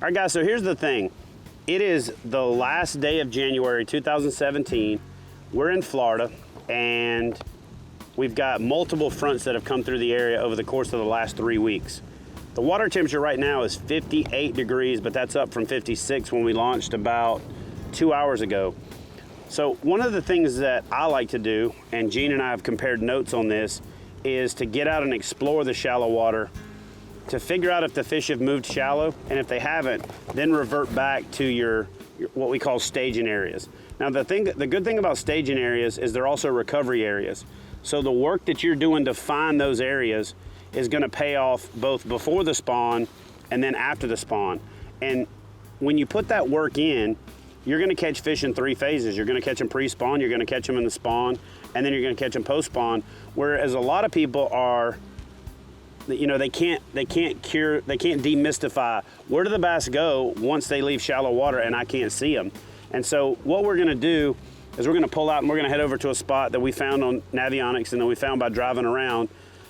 All right, guys, so here's the thing. It is the last day of January 2017. We're in Florida, and we've got multiple fronts that have come through the area over the course of the last 3 weeks. The water temperature right now is 58 degrees, but that's up from 56 when we launched about 2 hours ago. So one of the things that I like to do, and Gene and I have compared notes on this, is to get out and explore the shallow water to figure out if the fish have moved shallow, and if they haven't, then revert back to your what we call staging areas. Now the good thing about staging areas is they're also recovery areas. So the work that you're doing to find those areas is going to pay off both before the spawn and then after the spawn. And when you put that work in, you're going to catch fish in 3 phases. You're going to catch them pre-spawn, you're going to catch them in the spawn, and then you're going to catch them post-spawn. Whereas a lot of people are, you know, they can't demystify where do the bass go once they leave shallow water and I can't see them. And so what we're going to do is we're going to pull out and we're going to head over to a spot that we found on Navionics and then we found by driving around,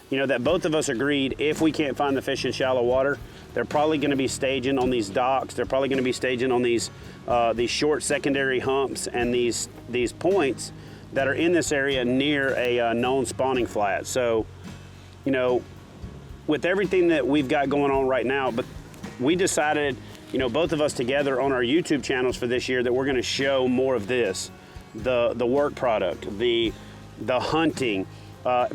you know, that both of us agreed if we can't find the fish in shallow water, they're probably going to be staging on these docks. They're probably going to be staging on these short secondary humps and these points that are in this area near a known spawning flat. So, you know, with everything that we've got going on right now, but we decided, you know, both of us together on our YouTube channels for this year that we're going to show more of this, the work product, the hunting,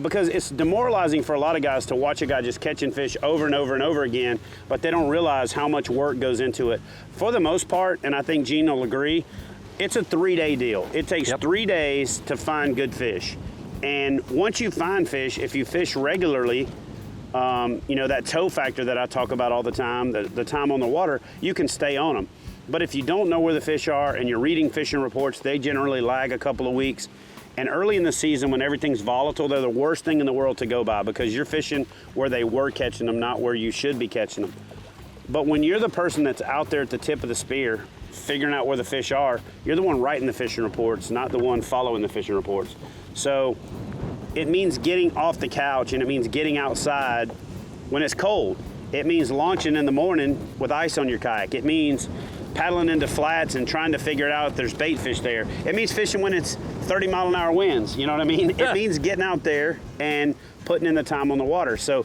because it's demoralizing for a lot of guys to watch a guy just catching fish over and over and over again, but they don't realize how much work goes into it. For the most part, and I think Gene will agree, it's a 3-day deal. It takes 3 days to find good fish. And once you find fish, if you fish regularly, you know, that tow factor that I talk about all the time, the time on the water, you can stay on them. But if you don't know where the fish are and you're reading fishing reports, they generally lag a couple of weeks. And early in the season when everything's volatile, they're the worst thing in the world to go by because you're fishing where they were catching them, not where you should be catching them. But when you're the person that's out there at the tip of the spear, figuring out where the fish are, you're the one writing the fishing reports, not the one following the fishing reports. So it means getting off the couch and it means getting outside when it's cold. It means launching in the morning with ice on your kayak. It means paddling into flats and trying to figure out if there's bait fish there. It means fishing when it's 30-mile-an-hour winds, you know what I mean? It means getting out there and putting in the time on the water. So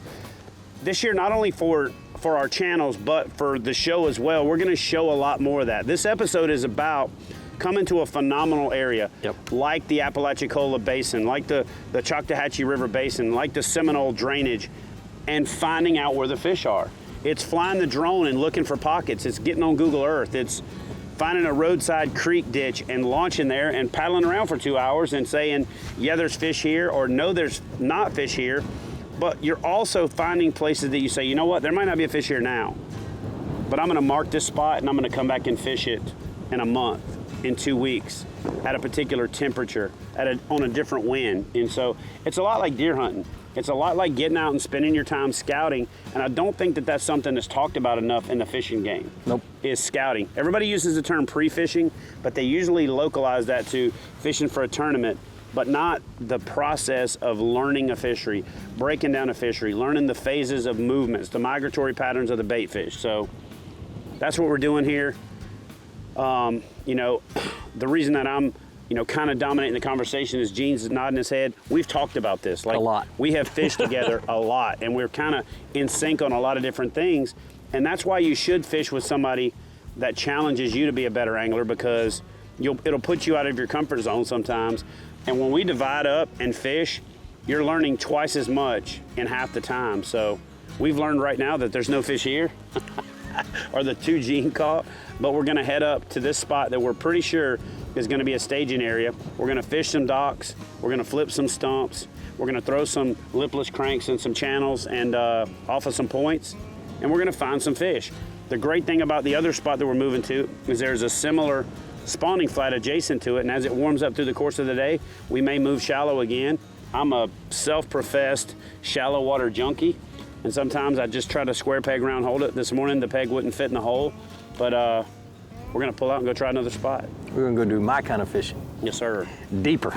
this year, not only for our channels, but for the show as well, we're gonna show a lot more of that. This episode is about coming to a phenomenal area, like the Apalachicola Basin, like the Choctawhatchee River Basin, like the Seminole drainage, and finding out where the fish are. It's flying the drone and looking for pockets. It's getting on Google Earth. It's finding a roadside creek ditch and launching there and paddling around for 2 hours and saying, yeah, there's fish here, or no, there's not fish here. But you're also finding places that you say, you know what, there might not be a fish here now, but I'm gonna mark this spot and I'm gonna come back and fish it in a month, in 2 weeks, at a particular temperature, on a different wind. And so it's a lot like deer hunting. It's a lot like getting out and spending your time scouting, and I don't think that that's something that's talked about enough in the fishing game. Nope. Is scouting. Everybody uses the term pre-fishing, but they usually localize that to fishing for a tournament, but not the process of learning a fishery, breaking down a fishery, learning the phases of movements, the migratory patterns of the bait fish. So that's what we're doing here. You know, the reason that I'm, you know, kind of dominating the conversation is Gene's nodding his head. We've talked about this. Like, a lot. We have fished together a lot, and we're kind of in sync on a lot of different things. And that's why you should fish with somebody that challenges you to be a better angler, because it'll put you out of your comfort zone sometimes. And when we divide up and fish, you're learning twice as much in half the time. So we've learned right now that there's no fish here, or the 2 Gene caught, but we're gonna head up to this spot that we're pretty sure is gonna be a staging area. We're gonna fish some docks, we're gonna flip some stumps, we're gonna throw some lipless cranks in some channels and off of some points, and we're gonna find some fish. The great thing about the other spot that we're moving to is there's a similar spawning flat adjacent to it, and as it warms up through the course of the day, we may move shallow again. I'm a self-professed shallow water junkie, and sometimes I just try to square peg round hold it. This morning the peg wouldn't fit in the hole, but we're gonna pull out and go try another spot. We're gonna go do my kind of fishing. Yes, sir. Deeper.